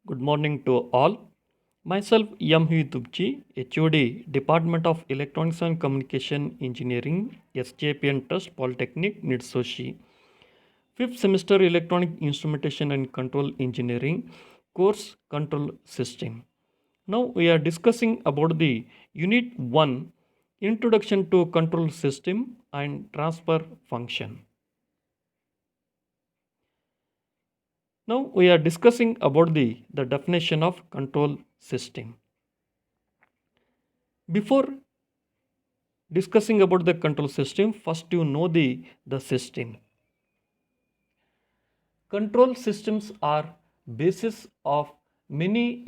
Good morning to all. Myself, Yamhi Tubchi, HOD, Department of Electronics and Communication Engineering, SJPN Trust Polytechnic, Nitsoshi. Fifth semester Electronic Instrumentation and Control Engineering, course Control System. Now we are discussing about the Unit 1, Introduction to Control System and Transfer Function. Now we are discussing about the definition of control system. Before discussing about the control system, first you know the system. Control systems are basis of many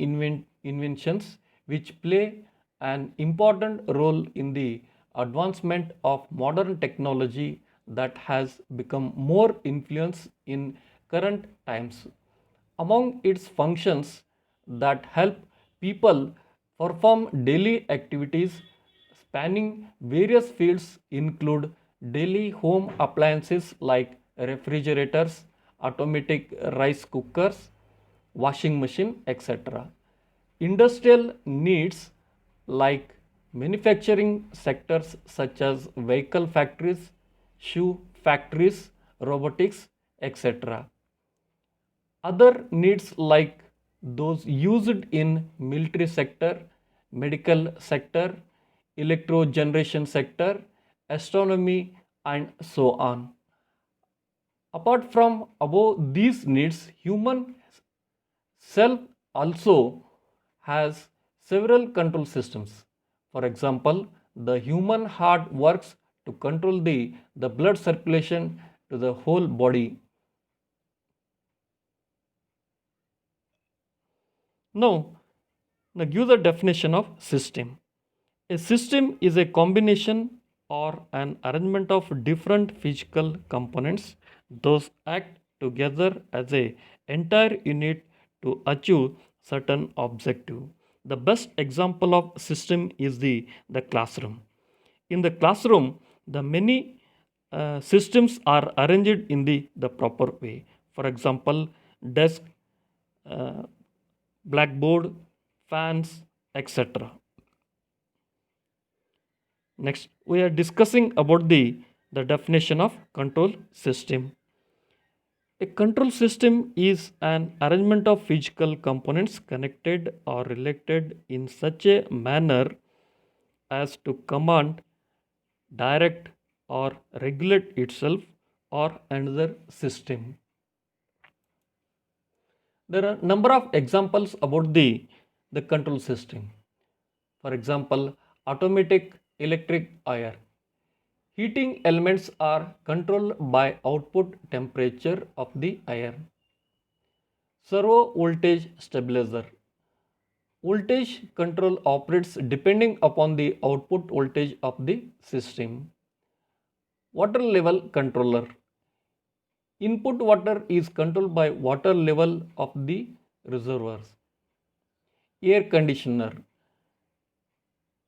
inventions which play an important role in the advancement of modern technology that has become more influence in current times. Among its functions that help people perform daily activities spanning various fields include daily home appliances like refrigerators, automatic rice cookers, washing machine, etc. Industrial needs like manufacturing sectors such as vehicle factories, shoe factories, robotics, etc. Other needs like those used in military sector, medical sector, electro generation sector, astronomy and so on. Apart from above these needs, human self also has several control systems. For example, the human heart works to control the blood circulation to the whole body. Now, now give the definition of system. A system is a combination or an arrangement of different physical components. Those act together as a entire unit to achieve certain objective. The best example of system is the classroom. In the classroom, the many systems are arranged in the proper way. For example, desk, uh, blackboard, fans, etc. Next, we are discussing about the definition of control system. A control system is an arrangement of physical components connected or related in such a manner as to command, direct, or regulate itself or another system. There are number of examples about the control system. For example, automatic electric air. Heating elements are controlled by output temperature of the air. Servo voltage stabilizer. Voltage control operates depending upon the output voltage of the system. Water level controller. Input water is controlled by water level of the reservoirs. Air conditioner.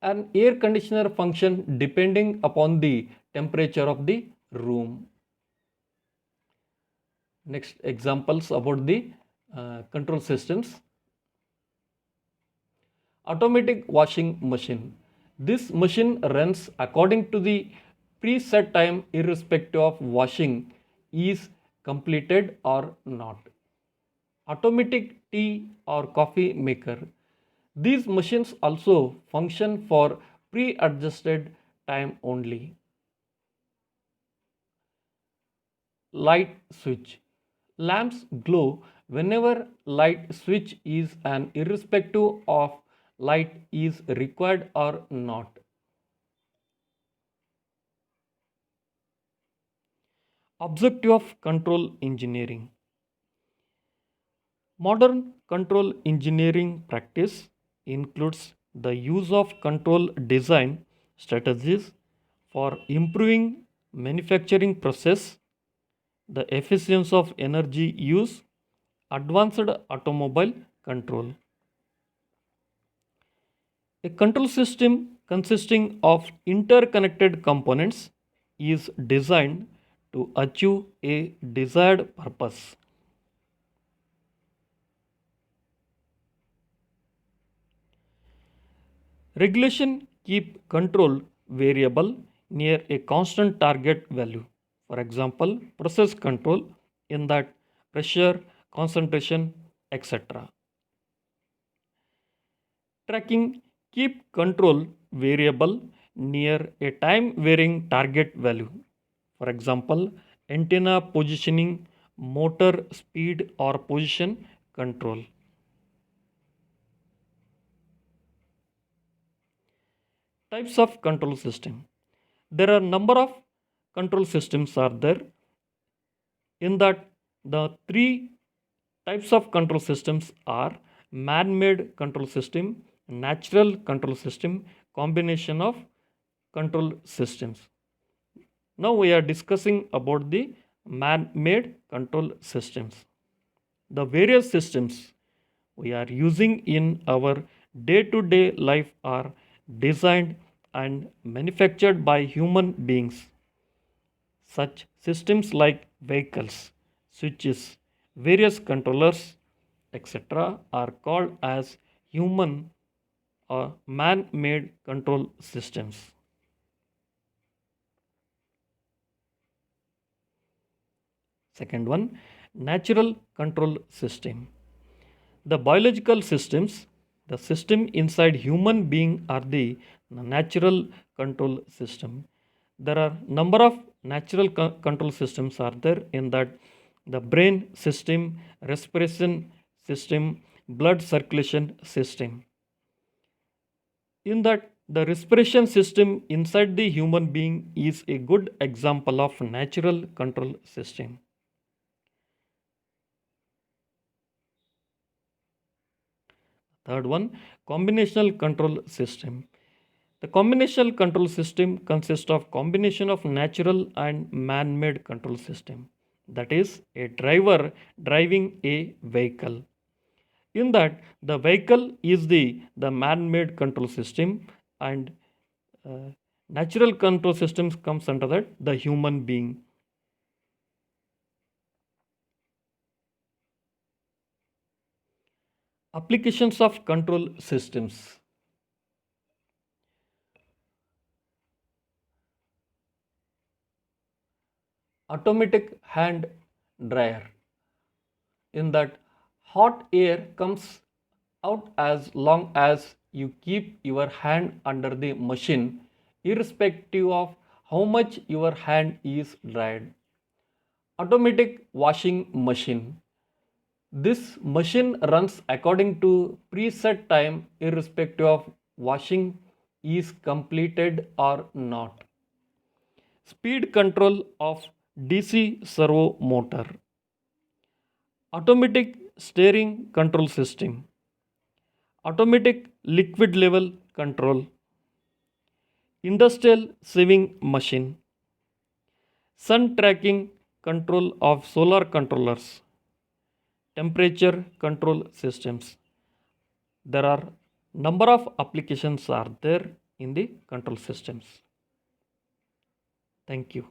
An air conditioner function depending upon the temperature of the room. Next examples about the control systems. Automatic washing machine. This machine runs according to the preset time irrespective of washing is completed or not. Automatic tea or coffee maker. These machines also function for pre-adjusted time only. Light switch. Lamps glow whenever light switch is an irrespective of light is required or not. Objective of control engineering. Modern control engineering practice includes the use of control design strategies for improving manufacturing process, the efficiency of energy use, advanced automobile control. A control system consisting of interconnected components is designed to achieve a desired purpose. Regulation keep control variable near a constant target value. For example, process control in that pressure, concentration, etc. Tracking keep control variable near a time varying target value. For example, antenna positioning, motor speed or position control. Types of control system. There are number of control systems are there. In that, the three types of control systems are man-made control system, natural control system, combination of control systems. Now we are discussing about the man-made control systems. The various systems we are using in our day-to-day life are designed and manufactured by human beings. Such systems like vehicles, switches, various controllers, etc., are called as human or man made control systems. Second one, natural control system. The biological systems, the system inside human being are the natural control system. There are number of natural control systems are there in that the brain system, respiration system, blood circulation system. In that the respiration system inside the human being is a good example of natural control system. Third one, combinational control system. The combinational control system consists of combination of natural and man-made control system. That is a driver driving a vehicle. In that the vehicle is the man-made control system and uh, natural control systems comes under that the human being. Applications of control systems. Automatic hand dryer. In that hot air comes out as long as you keep your hand under the machine irrespective of how much your hand is dried. Automatic washing machine. This machine runs according to preset time irrespective of washing is completed or not. Speed control of DC servo motor. Automatic steering control system. Automatic liquid level control. Industrial sieving machine. Sun tracking control of solar controllers. Temperature control systems. There are number of applications are there in the control systems. Thank you.